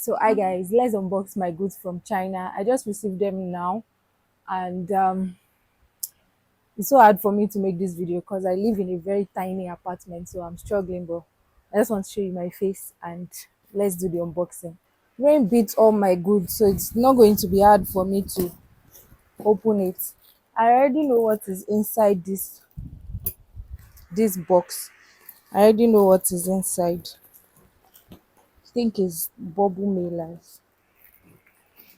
So hi guys, let's unbox my goods from China. I just received them now, and it's so hard for me to make this video because I live in a very tiny apartment, so I'm struggling. But I just want to show you my face and let's do the unboxing. Rain beats all my goods, so it's not going to be hard for me to open it. I already know what is inside this box. I already know what is inside. I think it's bubble mailers.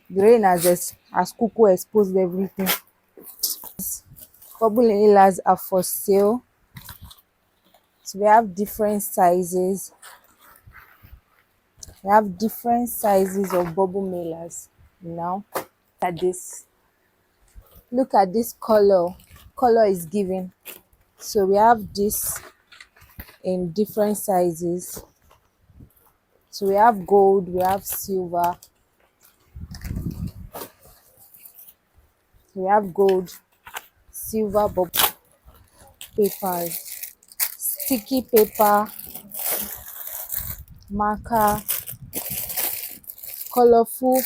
The rain has cuckoo exposed everything. Bubble mailers are for sale. So we have different sizes. We have different sizes of bubble mailers now. At this, look at this color. Color is given. So we have this in different sizes. So we have gold, we have silver. We have gold, silver bubble papers, sticky paper, marker, colorful.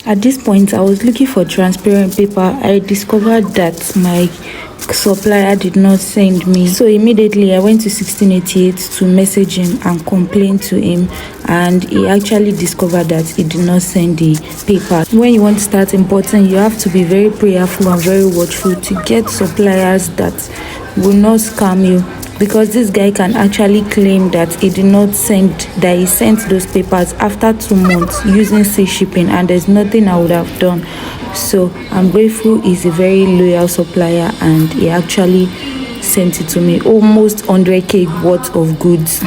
At this point, I was looking for transparent paper. I discovered that my supplier did not send me. So immediately I went to 1688 to message him and complain to him, and he actually discovered that he did not send the paper. When you want to start importing, you have to be very prayerful and very watchful to get suppliers that will not scam you, because this guy can actually claim that he did not send, that he sent those papers after 2 months using sea shipping, and there's nothing I would have done. So I'm grateful he's a very loyal supplier and he actually sent it to me, almost 100k worth of goods.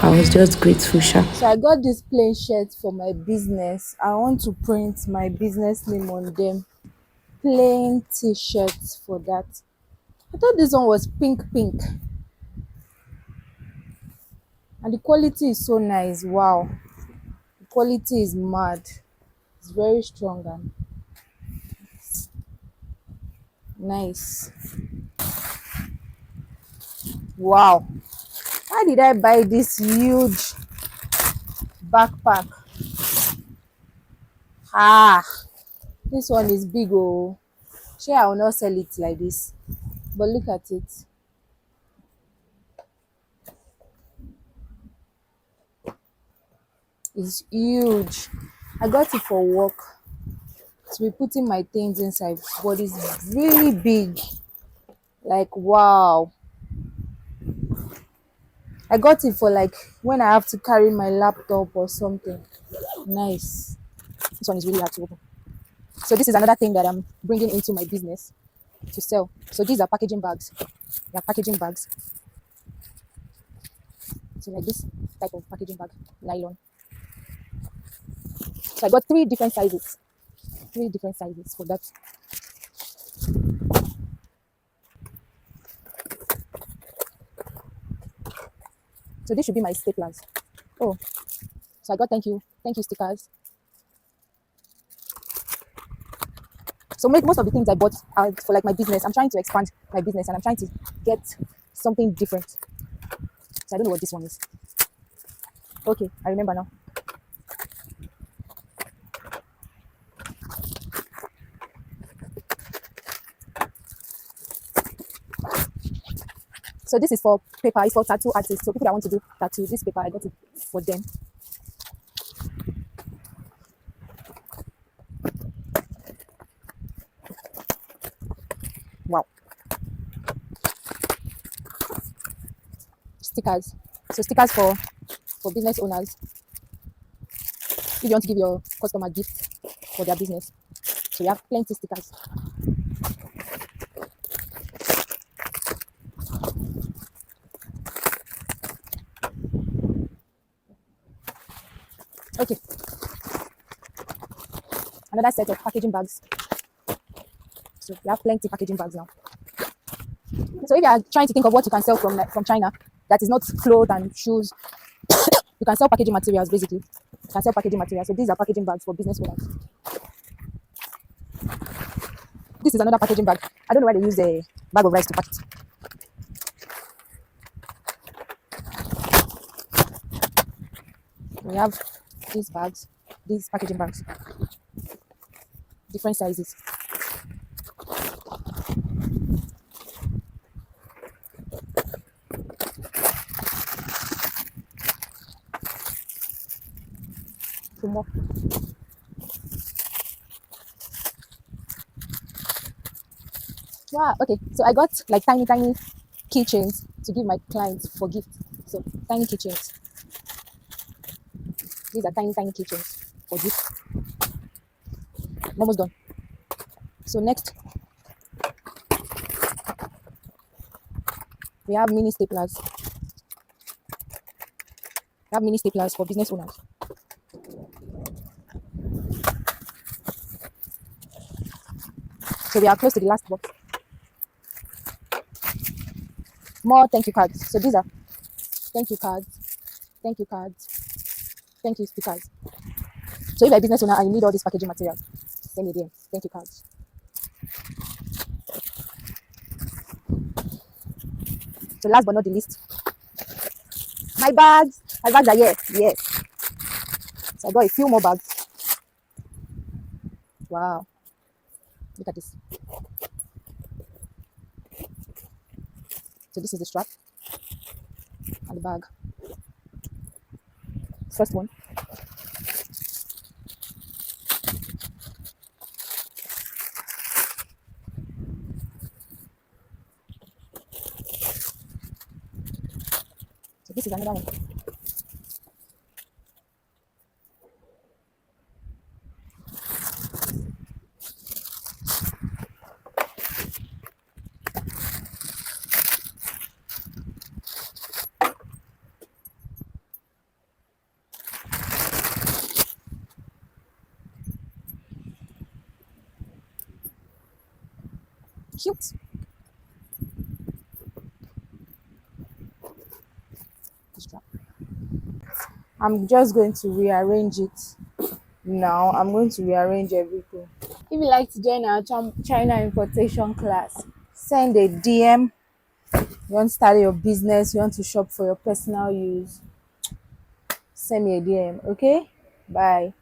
I was just grateful, sha. So I got this plain shirt for my business. I want to print my business name on them. Plain t-shirts for that. I thought this one was pink. And the quality is so nice. Wow. The quality is mad. It's very strong and nice. Wow. How did I buy this huge backpack? This one is big. Oh, sure, I will not sell it like this, but look at it. It's huge. I got it for work to be putting my things inside, but it's really big. Like, wow. I got it for like when I have to carry my laptop or something. Nice. This one is really hard to open. So this is another thing that I'm bringing into my business to sell. So these are packaging bags. They are packaging bags. So like this type of packaging bag, nylon. So I got 3 different sizes. 3 different sizes for that. So this should be my staplers. Oh, so I got thank you stickers. So most of the things I bought are for like my business. I'm trying to expand my business and I'm trying to get something different. So I don't know what this one is. Okay, I remember now. So this is for paper. It's for tattoo artists. So people that want to do tattoo, this paper I got it for them. Wow. Stickers. So stickers for business owners. If you want to give your customer gift for their business. So we have plenty stickers. Okay. Another set of packaging bags. So we have plenty packaging bags now. So if you are trying to think of what you can sell from China that is not clothes and shoes, you can sell packaging materials basically. You can sell packaging materials. So these are packaging bags for business owners. This is another packaging bag. I don't know why they use a bag of rice to pack it. We have these bags, these packaging bags, different sizes. Two more. Wow. Okay. So I got like tiny, tiny keychains to give my clients for gift. So tiny keychains. These are tiny, tiny keychains for gift. I'm almost done. So next, we have mini staplers. We have mini staplers for business owners. So we are close to the last box. More thank you cards. So these are thank you cards, thank you cards, thank you stickers. So if you're a business owner and you need all these packaging materials, send me DM. Thank you cards. So last but not the least, my bags. My bags are here. Yes. So I got a few more bags. Wow. Look at this. So this is the strap and the bag. First one. So this is another one. Cute. The strap. I'm just going to rearrange it now. I'm going to rearrange everything. If you like to join our China Importation Class, send a DM. You want to start your business, you want to shop for your personal use, send me a DM. Okay? Bye.